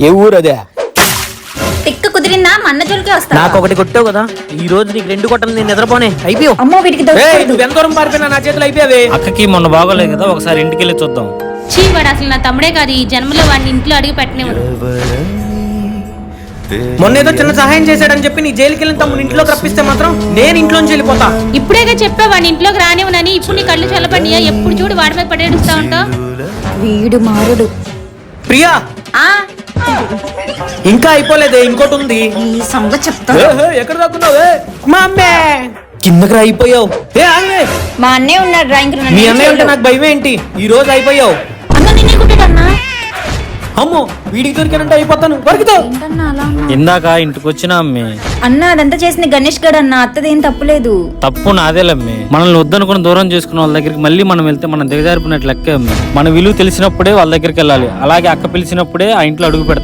ఏ ఊరు అదే? టిక్క కుదిరిందా మన్న జోలికే వస్తా. నాకు ఒకటి కొట్టావు కదా, ఈ రోజు నీకు 2 కొట్టలు నేను నిద్రపోనే. అయిపోయావు. అమ్మో వీటికి దొరకదు. ఎంత దూరం పారిపోయినా నా చేతులు అయిపోయావే. అక్కకి మొన్న బాగోలేదు కదా, ఒకసారి ఇంటికి వెళ్ళి చూద్దాం. చీ, వాడు అసలు నా తమ్ముడే కాదు. ఈ జన్మలో వాడిని ఇంట్లో అడిగి పెట్టినవాడు. మొన్న ఏదో చిన్న సహాయం చేశాడని చెప్పి నీ జైలుకి వెళ్ళిన తమ్ముని ఇంట్లోకి రప్పిస్తే మాత్రం నేను ఇంట్లోంచి వెళ్ళిపోతా. ఇప్పుడేగా చెప్పా వాడిని ఇంట్లోకి రానివ్వనని. ఇప్పుడు నీ కళ్ళు చల్లబడియా? ఎప్పుడు చూడు వాడి మీద పడేడుస్తా ఉంటావు. వీడు మారుడు. ప్రియా, ఆ ఇంకా అయిపోలేదే, ఇంకోటి ఉంది. ఈ సంగతి చెప్తా. ఎక్కడ దాక్కున్నావే? మా అమ్మే కిందకి రా, అయిపోయావు. మా అన్నయ్య ఉన్నాడు డ్రాయింగ్ రూమ్. మీ అన్నయ్య అంటే నాకు భయం ఏంటి? ఈ రోజు అయిపోయావు. అన్న నిన్నే కుట్టాడన్నా. అమ్మో, వీడికి దొరికానంటే అయిపోతాను. వరకుతో ఏంటన్నా అలా ఉన్నావ్? ఇందాక ఇంటికి వచ్చినా అమ్మే. అన్న అదంతా చేసింది గణేష్ గడ్ అన్న. అత్తదేం తప్పులేదు. తప్పు నాదేలమ్మే. మనల్ని వద్దనుకుని దూరం చేసుకున్న వాళ్ళ దగ్గరికి మళ్ళీ మనం వెళ్తే మనం దిగజారిపోయినట్లు లెక్కే అమ్మే. మన విలువ తెలిసినప్పుడే వాళ్ళ దగ్గరికి వెళ్ళాలి. అలాగే అక్క పిలిచినప్పుడే ఆ ఇంట్లో అడుగు పెడతాం.